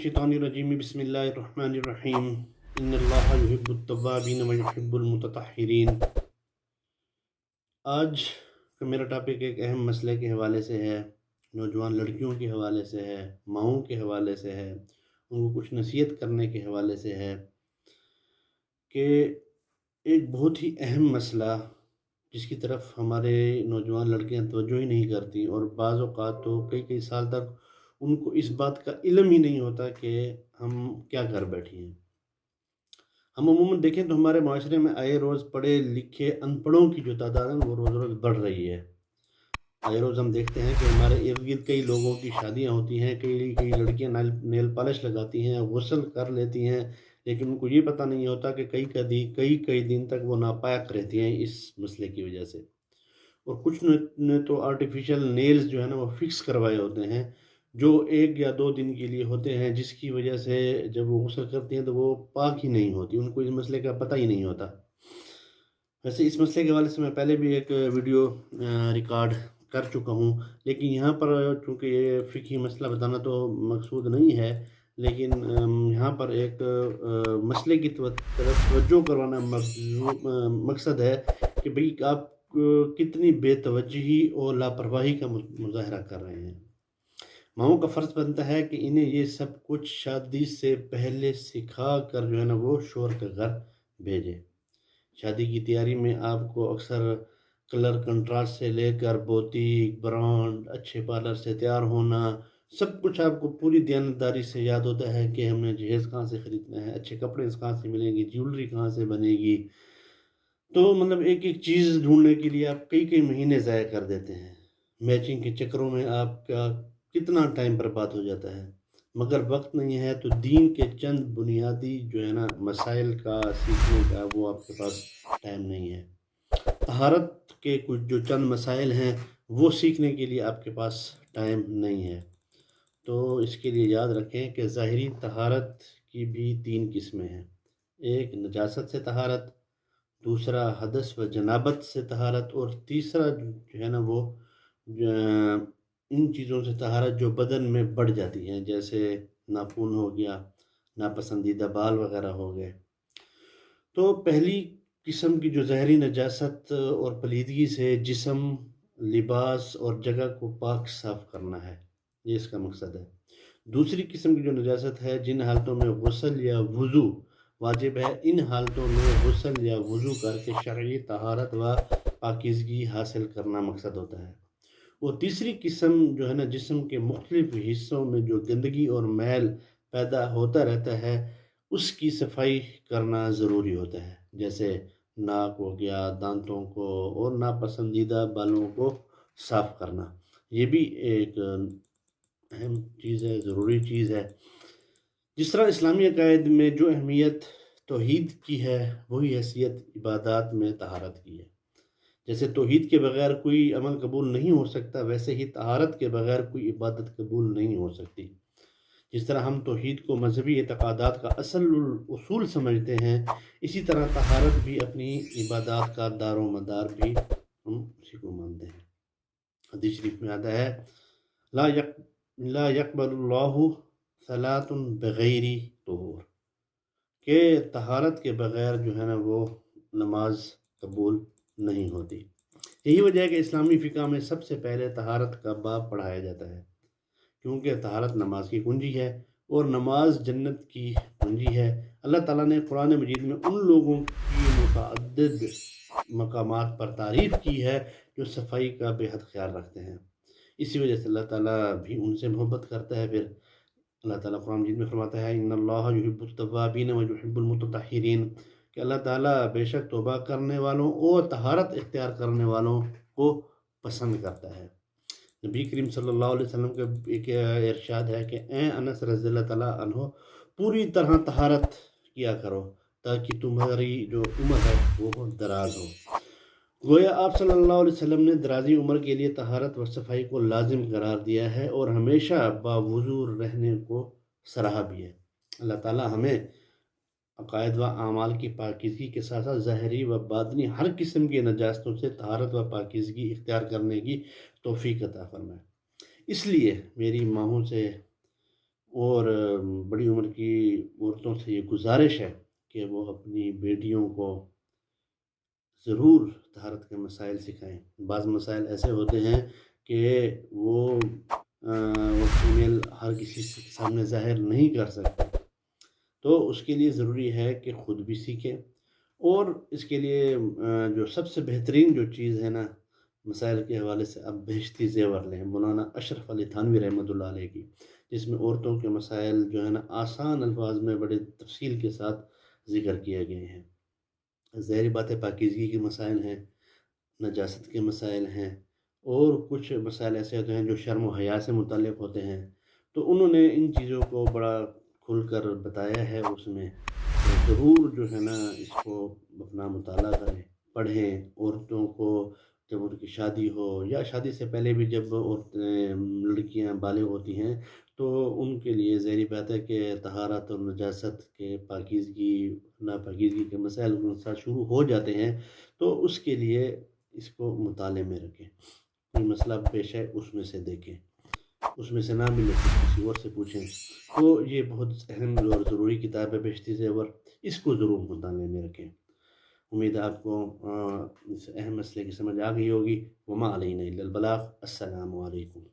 الشیطان الرجیم بسم اللہ الرحمن الرحیم ان اللہ یحب التوابین ویحب المتطہرین۔ آج کا میرا ٹاپک ایک اہم مسئلے کے حوالے سے ہے، نوجوان لڑکیوں کے حوالے سے ہے، ماؤں کے حوالے سے ہے، ان کو کچھ نصیحت کرنے کے حوالے سے ہے کہ ایک بہت ہی اہم مسئلہ جس کی طرف ہمارے نوجوان لڑکیاں توجہ ہی نہیں کرتی، اور بعض اوقات تو کئی سال تک ان کو اس بات کا علم ہی نہیں ہوتا کہ ہم کیا کر بیٹھے ہیں۔ ہم عموماً دیکھیں تو ہمارے معاشرے میں آئے روز پڑھے لکھے ان پڑھوں کی جو تعداد ہے وہ روز روز بڑھ رہی ہے۔ آئے روز ہم دیکھتے ہیں کہ ہمارے ارد گرد کئی لوگوں کی شادیاں ہوتی ہیں، کئی لڑکیاں نیل پالش لگاتی ہیں، غسل کر لیتی ہیں، لیکن ان کو یہ پتہ نہیں ہوتا کہ کئی دن تک وہ ناپاک رہتی ہیں اس مسئلے کی وجہ سے۔ اور کچھ نے تو آرٹیفیشل نیلز جو ہے نا وہ فکس کروائے ہوتے ہیں، جو 1 یا 2 دن کے لیے ہوتے ہیں، جس کی وجہ سے جب وہ غسل کرتی ہیں تو وہ پاک ہی نہیں ہوتی، ان کو اس مسئلے کا پتہ ہی نہیں ہوتا۔ ویسے اس مسئلے کے حوالے سے میں پہلے بھی ایک ویڈیو ریکارڈ کر چکا ہوں، لیکن یہاں پر چونکہ یہ فقہی مسئلہ بتانا تو مقصود نہیں ہے، لیکن یہاں پر ایک مسئلے کی طرف توجہ کروانا مقصد ہے کہ بھئی آپ کتنی بے توجہی اور لاپرواہی کا مظاہرہ کر رہے ہیں۔ ماؤں کا فرض بنتا ہے کہ انہیں یہ سب کچھ شادی سے پہلے سکھا کر جو ہے نا وہ شوہر کے گھر بھیجے۔ شادی کی تیاری میں آپ کو اکثر کلر کنٹراسٹ سے لے کر بوتیک، برانڈ، اچھے پارلر سے تیار ہونا، سب کچھ آپ کو پوری دیانتداری سے یاد ہوتا ہے کہ ہمیں جہیز کہاں سے خریدنا ہے، اچھے کپڑے کہاں سے ملیں گے، جیولری کہاں سے بنے گی۔ تو مطلب ایک چیز ڈھونڈنے کے لیے آپ کئی مہینے ضائع کر دیتے ہیں۔ میچنگ کے چکروں میں آپ کا کتنا ٹائم برباد ہو جاتا ہے، مگر وقت نہیں ہے تو دین کے چند بنیادی جو ہے نا مسائل کا سیکھنے کا وہ آپ کے پاس ٹائم نہیں ہے۔ طہارت کے کچھ جو چند مسائل ہیں وہ سیکھنے کے لیے آپ کے پاس ٹائم نہیں ہے۔ تو اس کے لیے یاد رکھیں کہ ظاہری طہارت کی بھی 3 قسمیں ہیں، ایک نجاست سے طہارت، دوسرا حدث و جنابت سے طہارت، اور تیسرا جو ہے نا وہ ان چیزوں سے طہارت جو بدن میں بڑھ جاتی ہیں، جیسے ناخن ہو گیا، ناپسندیدہ بال وغیرہ ہو گئے۔ تو پہلی قسم کی جو ظاہری نجاست اور پلیدگی سے جسم، لباس اور جگہ کو پاک صاف کرنا ہے، یہ اس کا مقصد ہے۔ دوسری قسم کی جو نجاست ہے، جن حالتوں میں غسل یا وضو واجب ہے، ان حالتوں میں غسل یا وضو کر کے شرعی طہارت و پاکیزگی حاصل کرنا مقصد ہوتا ہے۔ اور تیسری قسم جو ہے نا جسم کے مختلف حصوں میں جو گندگی اور میل پیدا ہوتا رہتا ہے اس کی صفائی کرنا ضروری ہوتا ہے، جیسے ناک ہو گیا، دانتوں کو اور ناپسندیدہ بالوں کو صاف کرنا۔ یہ بھی ایک اہم چیز ہے، ضروری چیز ہے۔ جس طرح اسلامی عقائد میں جو اہمیت توحید کی ہے وہی حیثیت عبادات میں طہارت کی ہے۔ جیسے توحید کے بغیر کوئی عمل قبول نہیں ہو سکتا، ویسے ہی طہارت کے بغیر کوئی عبادت قبول نہیں ہو سکتی۔ جس طرح ہم توحید کو مذہبی اعتقادات کا اصول سمجھتے ہیں، اسی طرح طہارت بھی اپنی عبادات کا دار و مدار بھی ہم اسی کو مانتے ہیں۔ حدیث شریف میں آتا ہے لا يقبل اللہ صلاۃ بغیر طہور، کہ طہارت کے بغیر جو ہے نا وہ نماز قبول نہیں ہوتی۔ یہی وجہ ہے کہ اسلامی فقہ میں سب سے پہلے طہارت کا باب پڑھایا جاتا ہے، کیونکہ طہارت نماز کی کنجی ہے اور نماز جنت کی کنجی ہے۔ اللہ تعالیٰ نے قرآن مجید میں ان لوگوں کی متعدد مقامات پر تعریف کی ہے جو صفائی کا بے حد خیال رکھتے ہیں، اسی وجہ سے اللہ تعالیٰ بھی ان سے محبت کرتا ہے۔ پھر اللہ تعالیٰ قرآن مجید میں فرماتا ہے ان اللہ یحب التوابین ویحب المتطہرین، کہ اللہ تعالیٰ بے شک توبہ کرنے والوں اور طہارت اختیار کرنے والوں کو پسند کرتا ہے۔ نبی کریم صلی اللہ علیہ وسلم کا ایک ارشاد ہے کہ اے انس رضی اللہ تعالیٰ عنہ، پوری طرح طہارت کیا کرو تاکہ تمہاری جو عمر ہے وہ دراز ہو۔ گویا آپ صلی اللہ علیہ وسلم نے درازی عمر کے لیے طہارت و صفائی کو لازم قرار دیا ہے اور ہمیشہ باوضو رہنے کو سراہا بھی ہے۔ اللہ تعالیٰ ہمیں عقائد و اعمال کی پاکیزگی کے ساتھ ساتھ ظاہری و باطنی ہر قسم کی نجاستوں سے طہارت و پاکیزگی اختیار کرنے کی توفیق عطا فرمائے۔ اس لیے میری ماہوں سے اور بڑی عمر کی عورتوں سے یہ گزارش ہے کہ وہ اپنی بیٹیوں کو ضرور طہارت کے مسائل سکھائیں۔ بعض مسائل ایسے ہوتے ہیں کہ وہ فیمیل ہر کسی کے سامنے ظاہر نہیں کر سکتے، تو اس کے لیے ضروری ہے کہ خود بھی سیکھیں، اور اس کے لیے جو سب سے بہترین جو چیز ہے نا مسائل کے حوالے سے، اب بہشتی زیور لیں، مولانا اشرف علی تھانوی رحمۃ اللہ علیہ کی، جس میں عورتوں کے مسائل جو ہے نا آسان الفاظ میں بڑے تفصیل کے ساتھ ذکر کیے گئے ہیں۔ ظاہری بات ہے پاکیزگی کے مسائل ہیں، نجاست کے مسائل ہیں، اور کچھ مسائل ایسے ہوتے ہیں جو شرم و حیا سے متعلق ہوتے ہیں، تو انہوں نے ان چیزوں کو بڑا کھل کر بتایا ہے اس میں۔ تو ضرور جو ہے نا اس کو اپنا مطالعہ کریں، پڑھیں۔ عورتوں کو جب ان کی شادی ہو یا شادی سے پہلے بھی جب عورتیں لڑکیاں بالغ ہوتی ہیں، تو ان کے لیے ظاہری بات ہے کہ طہارت اور نجاست کے پاکیزگی ناپاکیزگی کے مسائل ان کے ساتھ شروع ہو جاتے ہیں، تو اس کے لیے اس کو مطالعے میں رکھیں۔ کوئی مسئلہ پیش ہے اس میں سے دیکھیں، اس میں سے نہ ملے تو کسی اور سے پوچھیں۔ تو یہ بہت اہم اور ضروری کتاب ہے بہشتی زیور، اس کو ضرور مطالعے میں رکھیں۔ امید ہے آپ کو اس اہم مسئلے کی سمجھ آ گئی ہوگی۔ وما علینا الا البلاغ۔ السلام علیکم۔